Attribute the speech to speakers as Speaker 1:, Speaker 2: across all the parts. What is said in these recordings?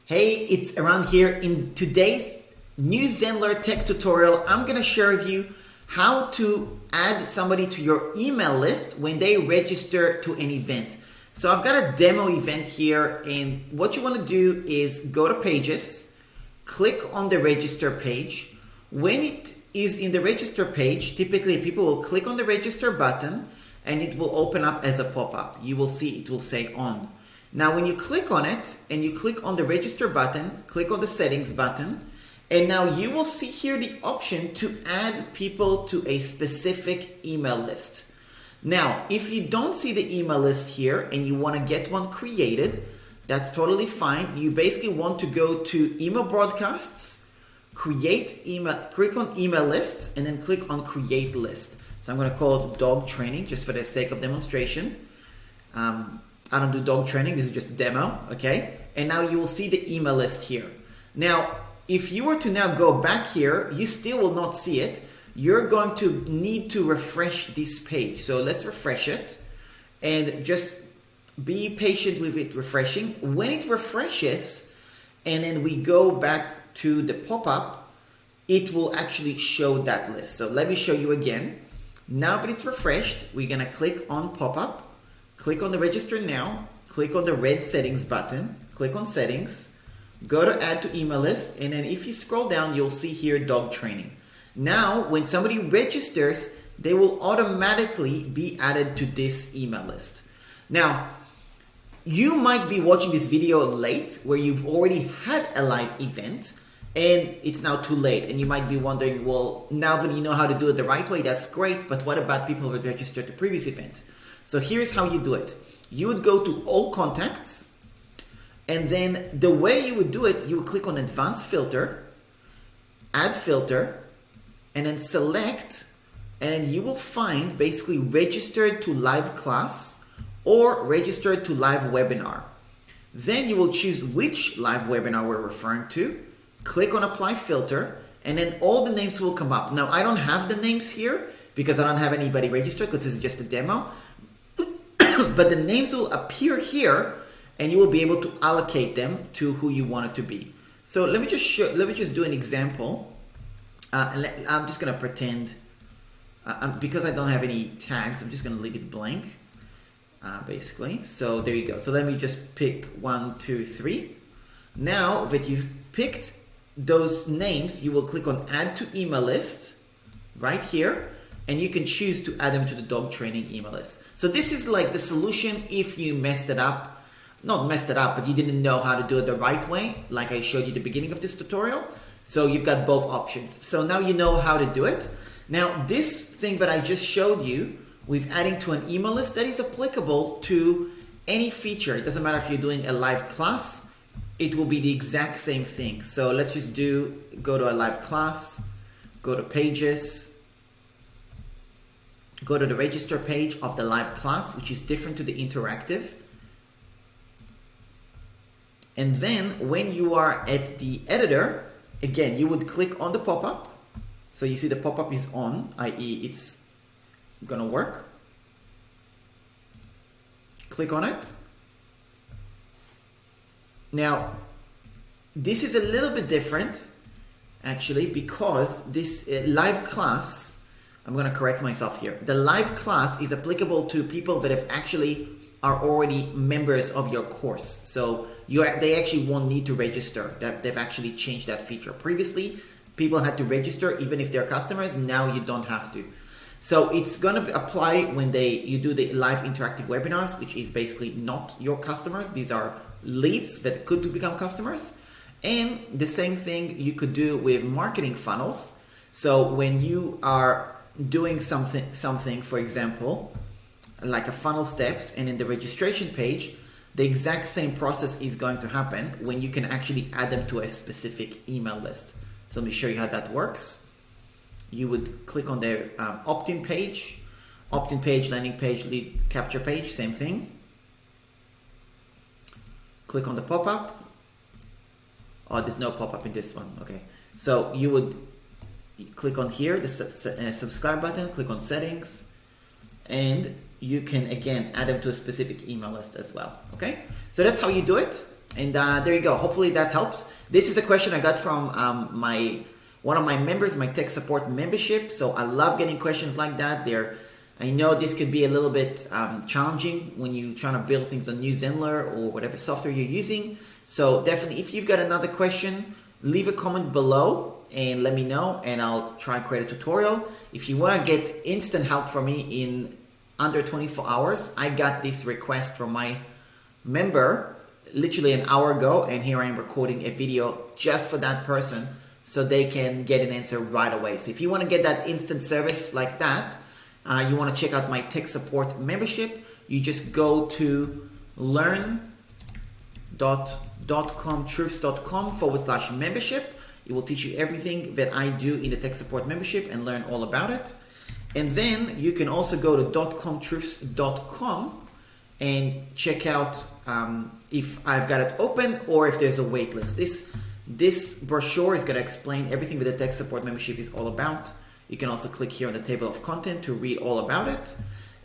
Speaker 1: Hey, it's around here. In today's new Zenler tech tutorial, I'm going to share with you how to add somebody to your email list when they register to an event. So I've got a demo event here, and what you want to do is go to Pages, click on the register page. When it is in the register page, typically people will click on the register button and it will open up as a pop-up. You will see it will say on. Now when you click on it and you click on the register button, click on the settings button, and now you will see here the option to add people to a specific email list. Now, if you don't see the email list here and you want to get one created, that's totally fine. You basically want to go to email broadcasts, create email, click on email lists, and then click on create list. So I'm going to call it dog training just for the sake of demonstration. I don't do dog training, this is just a demo, okay? And now you will see the email list here. Now, if you were to now go back here, you still will not see it. You're going to need to refresh this page. So let's refresh it and just be patient with it refreshing. When it refreshes and then we go back to the pop-up, it will actually show that list. So let me show you again. Now that it's refreshed, we're gonna click on pop-up. Click on the register now, click on the red settings button, click on settings, go to add to email list, and then if you scroll down, you'll see here dog training. Now, when somebody registers, they will automatically be added to this email list. Now, you might be watching this video late where you've already had a live event and it's now too late, and you might be wondering, well, now that you know how to do it the right way, that's great, but what about people who registered to previous event? So here's how you do it. You would go to all contacts, and then the way you would do it, you would click on advanced filter, add filter, and then select, and then you will find basically registered to live class or registered to live webinar. Then you will choose which live webinar we're referring to, click on apply filter, and then all the names will come up. Now I don't have the names here because I don't have anybody registered because this is just a demo. But the names will appear here and you will be able to allocate them to who you want it to be. So let me just do an example. I'm just going to pretend, because I don't have any tags, I'm just going to leave it blank, basically. So there you go. So let me just pick 1, 2, 3. Now that you've picked those names, you will click on add to email list right here. And you can choose to add them to the dog training email list. So this is like the solution if you messed it up. Not messed it up, but you didn't know how to do it the right way, like I showed you at the beginning of this tutorial. So you've got both options. So now you know how to do it. Now this thing that I just showed you with adding to an email list, that is applicable to any feature. It doesn't matter if you're doing a live class, it will be the exact same thing. So let's just go to a live class, go to pages, go to the register page of the live class, which is different to the interactive. And then when you are at the editor, again, you would click on the pop-up. So you see the pop-up is on, i.e. it's gonna work. Click on it. Now, this is a little bit different, actually, because this live class, I'm going to correct myself here. The live class is applicable to people that have actually are already members of your course. So they actually won't need to register. They've actually changed that feature. Previously, people had to register even if they're customers. Now you don't have to. So it's going to apply when you do the live interactive webinars, which is basically not your customers. These are leads that could become customers. And the same thing you could do with marketing funnels. So when you are doing something, for example, like a funnel steps, and in the registration page, the exact same process is going to happen when you can actually add them to a specific email list. So let me show you how that works. You would click on the opt-in page, landing page, lead capture page, same thing. Click on the pop-up. Oh, there's no pop-up in this one. Okay, so you would click on here, the subscribe button, click on settings, and you can again add them to a specific email list as well. Okay, so that's how you do it. And there you go. Hopefully that helps. This is a question I got from one of my members, my tech support membership. So I love getting questions like that. I know this could be a little bit challenging when you're trying to build things on New Zenler or whatever software you're using. So definitely, if you've got another question, leave a comment below and let me know, and I'll try and create a tutorial. If you want to get instant help from me in under 24 hours, I got this request from my member literally an hour ago, and here I am recording a video just for that person so they can get an answer right away. So if you want to get that instant service like that, you want to check out my tech support membership, you just go to learn.comtruths.com/membership. It will teach you everything that I do in the tech support membership and learn all about it. And then you can also go to .comtruths.com and check out if I've got it open or if there's a wait list. This brochure is going to explain everything that the tech support membership is all about. You can also click here on the table of content to read all about it.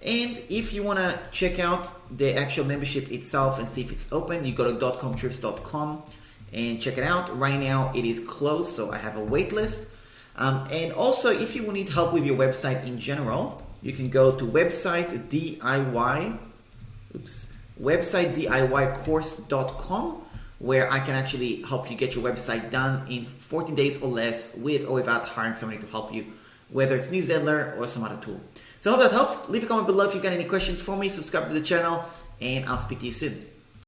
Speaker 1: And if you want to check out the actual membership itself and see if it's open, you go to .comtruths.com and check it out. Right now it is closed, so I have a wait list. And also, if you need help with your website in general, you can go to websitediycourse.com, where I can actually help you get your website done in 14 days or less, with or without hiring somebody to help you, whether it's New Zenler or some other tool. So I hope that helps. Leave a comment below if you've got any questions for me. Subscribe to the channel, and I'll speak to you soon.